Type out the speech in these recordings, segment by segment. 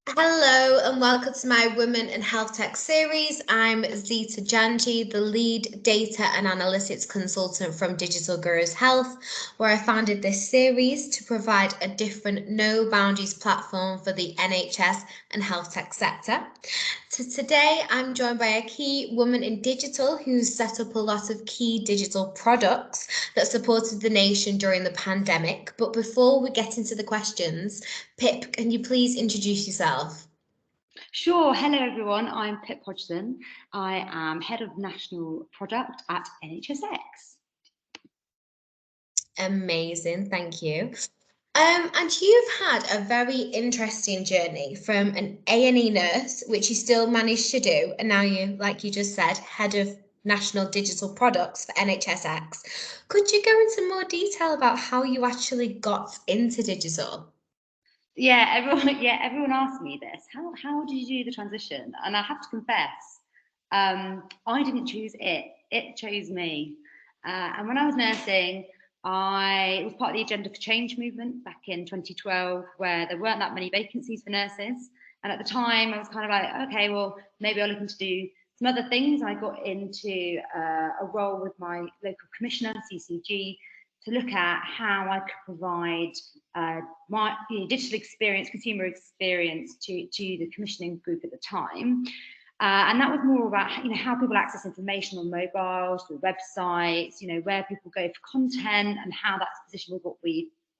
Hello and welcome to my Women in Health Tech series. I'm Zeta Jhanji, the lead data and analytics consultant from Digital Gurus Health, where I founded this series to provide a different no boundaries platform for the NHS and health tech sector. So today I'm joined by a key woman in digital who's set up a lot of key digital products that supported the nation during the pandemic. But before we get into the questions, Pip, can you please introduce yourself? Sure. Hello, everyone. I'm Pip Hodgson. I am Head of National Product at NHSX. Amazing, thank you. And you've had a very interesting journey from an A&E nurse, which you still managed to do, and now you, like you just said, head of national digital products for NHSX. Could you go into more detail about how you actually got into digital? Yeah, everyone asks me this. How did you do the transition? And I have to confess, I didn't choose it. It chose me. And when I was nursing, I was part of the Agenda for Change movement back in 2012, where there weren't that many vacancies for nurses. And at the time, I was kind of like, okay, well, maybe I'll look to do some other things. I got into a role with my local commissioner, CCG, to look at how I could provide my digital experience, consumer experience to the commissioning group at the time. And that was more about how people access information on mobiles, through websites, where people go for content and how that's positioned with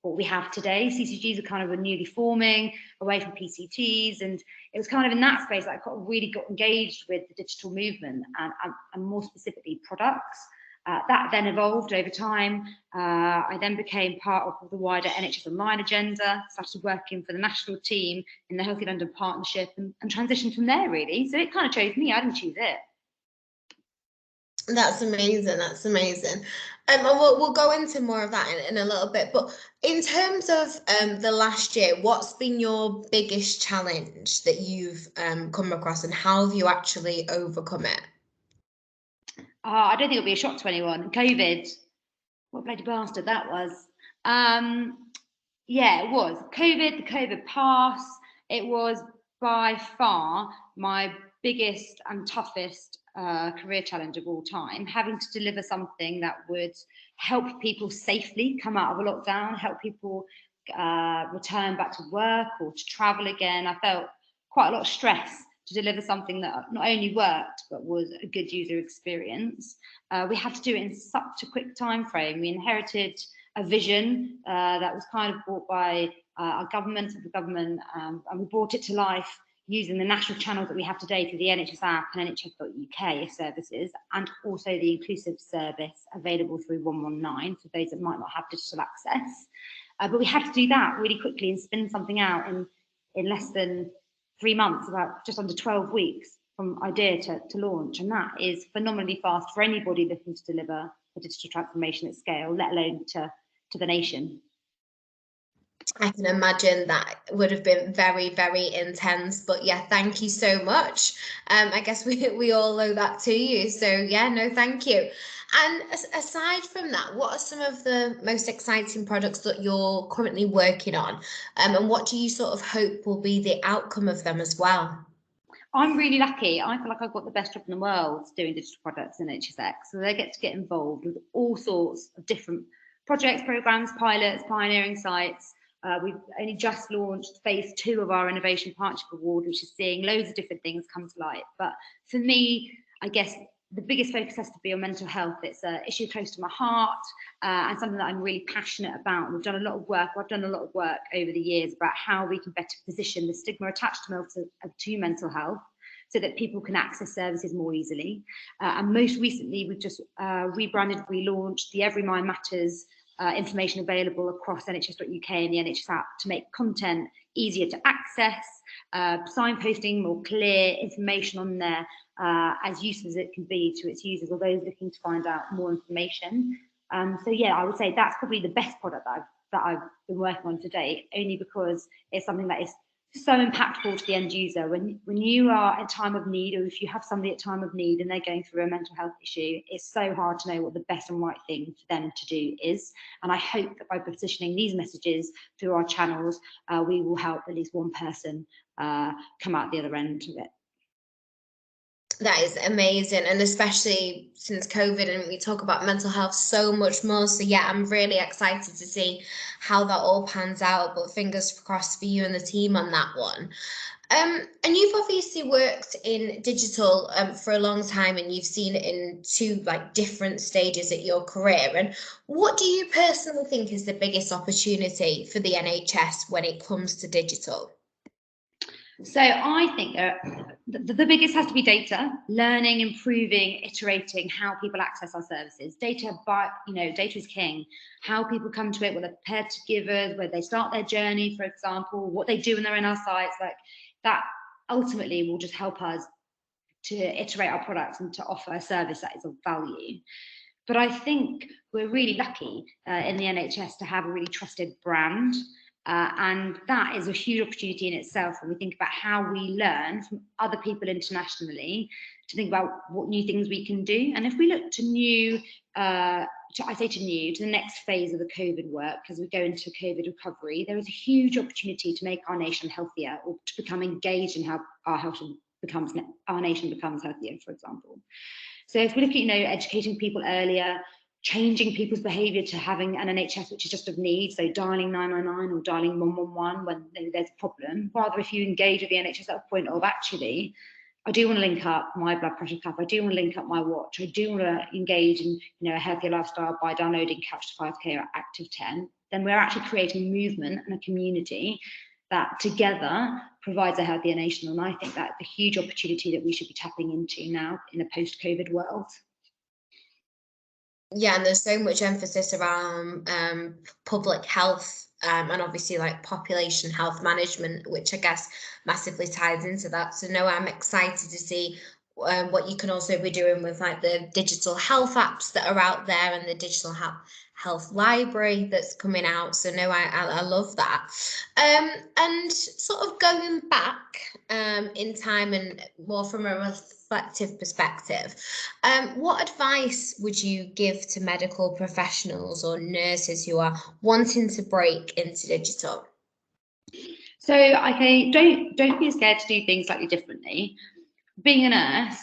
what we have today. CCGs are kind of newly forming away from PCTs, and it was kind of in that space that I really got engaged with the digital movement and more specifically products. That then evolved over time. I then became part of the wider NHS Online agenda, started working for the national team in the Healthy London Partnership and transitioned from there, really. So it kind of chose me, I didn't choose it. That's amazing. That's amazing. And we'll go into more of that in a little bit. But in terms of the last year, what's been your biggest challenge that you've come across, and how have you actually overcome it? I don't think it'll be a shock to anyone. COVID, what a bloody bastard that was. Yeah, it was. The COVID pass, it was by far my biggest and toughest career challenge of all time, having to deliver something that would help people safely come out of a lockdown, help people return back to work or to travel again. I felt quite a lot of stress to deliver something that not only worked but was a good user experience. We had to do it in such a quick time frame. We inherited a vision that was kind of brought by our government, and we brought it to life using the national channels that we have today through the NHS app and NHS.uk services, and also the inclusive service available through 119 for those that might not have digital access. But we had to do that really quickly and spin something out in less than 3 months, about just under 12 weeks from idea to launch. And that is phenomenally fast for anybody looking to deliver a digital transformation at scale, let alone to the nation. I can imagine that would have been very, very intense. But yeah, thank you so much. I guess we all owe that to you. So yeah, no, thank you. And aside from that, what are some of the most exciting products that you're currently working on? And what do you sort of hope will be the outcome of them as well? I'm really lucky. I feel like I've got the best job in the world doing digital products in HSX. So they get to get involved with all sorts of different projects, programs, pilots, pioneering sites. We've only just launched phase 2 of our Innovation Partnership Award, which is seeing loads of different things come to light. But for me, I guess the biggest focus has to be on mental health. It's an issue close to my heart and something that I'm really passionate about. And we've done a lot of work. I've done a lot of work over the years about how we can better position the stigma attached to mental health so that people can access services more easily. And most recently, we've just rebranded, relaunched the Every Mind Matters information available across NHS.uk and the NHS app to make content easier to access, signposting more clear information on there, as useful as it can be to its users or those looking to find out more information. So yeah, I would say that's probably the best product that I've been working on to date, only because it's something that is so impactful to the end user. When you are at time of need, or if you have somebody at time of need and they're going through a mental health issue, it's so hard to know what the best and right thing for them to do is. And I hope that by positioning these messages through our channels, we will help at least one person come out the other end of it. That is amazing, and especially since COVID, and we talk about mental health so much more. So yeah, I'm really excited to see how that all pans out, but fingers crossed for you and the team on that one. And you've obviously worked in digital for a long time, and you've seen it in two different stages at your career. And what do you personally think is the biggest opportunity for the NHS when it comes to digital? So I think the biggest has to be data, learning, improving, iterating how people access our services. Data is king. How people come to it, what they're prepared to give us, where they start their journey, for example, what they do when they're in our sites, like that ultimately will just help us to iterate our products and to offer a service that is of value. But I think we're really lucky in the NHS to have a really trusted brand. And that is a huge opportunity in itself when we think about how we learn from other people internationally to think about what new things we can do. And if we look to the next phase of the COVID work, as we go into COVID recovery, there is a huge opportunity to make our nation healthier, or to become engaged in how our nation becomes healthier, for example. So if we look at, educating people earlier, changing people's behaviour to having an NHS which is just of need, so dialing 999 or dialing 111 when there's a problem, rather if you engage with the NHS at a point of, actually, I do want to link up my blood pressure cuff, I do want to link up my watch, I do want to engage in a healthier lifestyle by downloading Couch to 5K or Active 10, then we're actually creating movement and a community that together provides a healthier nation. And I think that's a huge opportunity that we should be tapping into now in a post-COVID world. Yeah, and there's so much emphasis around public health and obviously population health management, which I guess massively ties into that. So no, I'm excited to see what you can also be doing with the digital health apps that are out there and the digital health library that's coming out. So no, I love that. And sort of going back in time and more from a reflective perspective, what advice would you give to medical professionals or nurses who are wanting to break into digital? So, okay, don't be scared to do things slightly differently. Being a nurse,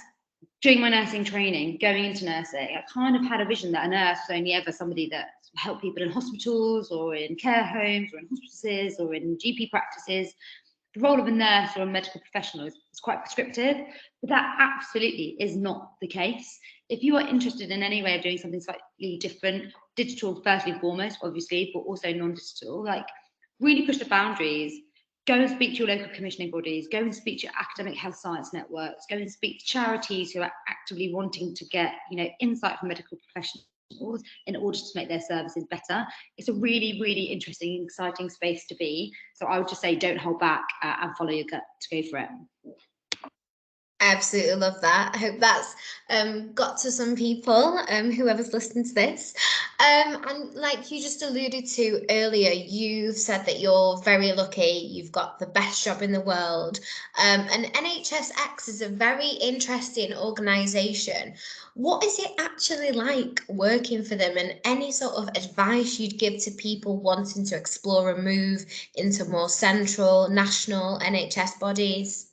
during my nursing training, going into nursing, I kind of had a vision that a nurse was only ever somebody that helped people in hospitals or in care homes or in hospices or in GP practices. The role of a nurse or a medical professional is quite prescriptive, but that absolutely is not the case. If you are interested in any way of doing something slightly different, digital firstly and foremost, obviously, but also non-digital, really push the boundaries. Go and speak to your local commissioning bodies, go and speak to your academic health science networks, go and speak to charities who are actively wanting to get insight from medical professionals in order to make their services better. It's a really, really interesting, exciting space to be. So I would just say don't hold back and follow your gut to go for it. I absolutely love that. I hope that's got to some people, whoever's listening to this. And like you just alluded to earlier, you've said that you're very lucky, you've got the best job in the world. And NHSX is a very interesting organisation. What is it actually like working for them, and any sort of advice you'd give to people wanting to explore a move into more central, national NHS bodies?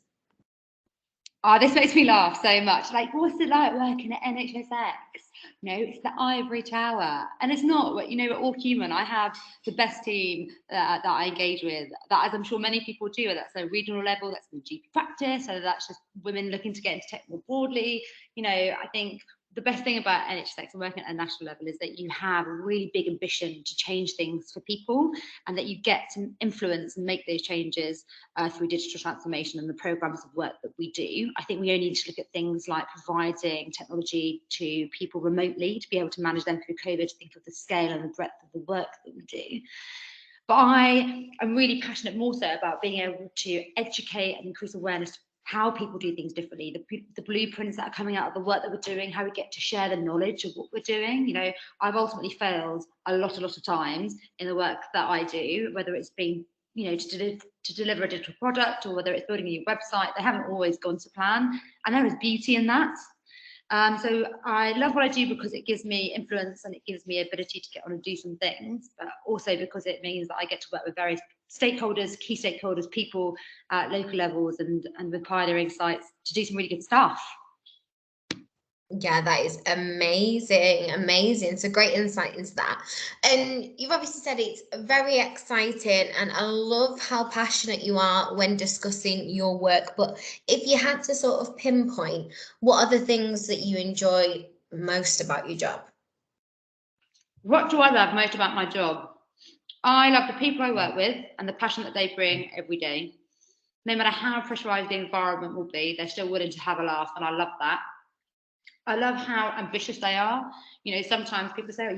Oh, this makes me laugh so much. What's it like working at NHSX? It's the ivory tower. And it's not, we're all human. I have the best team that I engage with, that, as I'm sure many people do, that's a regional level, that's in GP practice, so that's just women looking to get into tech more broadly. I think the best thing about NHSX and working at a national level is that you have a really big ambition to change things for people, and that you get to influence and make those changes through digital transformation and the programs of work that we do. I think we only need to look at things like providing technology to people remotely to be able to manage them through COVID, to think of the scale and the breadth of the work that we do. But I am really passionate more so about being able to educate and increase awareness how people do things differently, the blueprints that are coming out of the work that we're doing, how we get to share the knowledge of what we're doing. I've ultimately failed a lot of times in the work that I do, whether it's been to deliver a digital product, or whether it's building a new website, they haven't always gone to plan, and there is beauty in that. So I love what I do because it gives me influence and it gives me ability to get on and do some things, but also because it means that I get to work with various stakeholders, key stakeholders, people at local levels, and with pioneering sites to do some really good stuff. Yeah, that is amazing, amazing. So great insight into that. And you've obviously said it's very exciting, and I love how passionate you are when discussing your work. But if you had to sort of pinpoint, what are the things that you enjoy most about your job? What do I love most about my job? I love the people I work with and the passion that they bring every day. No matter how pressurized the environment will be, they're still willing to have a laugh, and I love that. I love how ambitious they are. Sometimes people say, "Oh,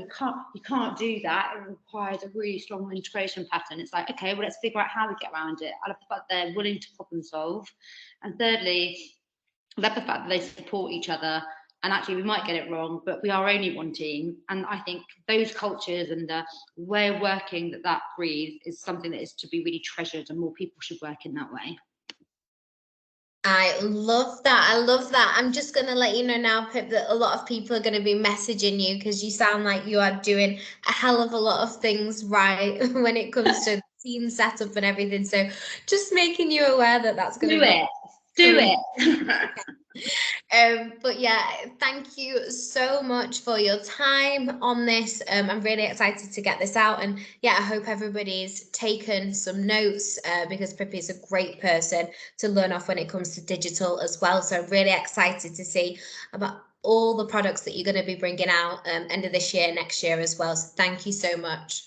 you can't do that. It requires a really strong integration pattern." It's like, okay, well, let's figure out how we get around it. I love the fact they're willing to problem solve. And thirdly, I love the fact that they support each other. And actually, we might get it wrong, but we are only one team. And I think those cultures and the way of working that breeds is something that is to be really treasured, and more people should work in that way. I love that. I love that. I'm just going to let you know now, Pip, that a lot of people are going to be messaging you because you sound like you are doing a hell of a lot of things right when it comes to team setup and everything. So just making you aware that that's going to be... Do it. But yeah, thank you so much for your time on this. I'm really excited to get this out, and yeah, I hope everybody's taken some notes because Pippi is a great person to learn off when it comes to digital as well. So I'm really excited to see about all the products that you're going to be bringing out end of this year, next year as well. So thank you so much.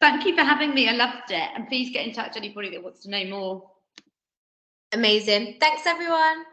Thank you for having me. I loved it, and please get in touch anybody that wants to know more. Amazing. Thanks, everyone.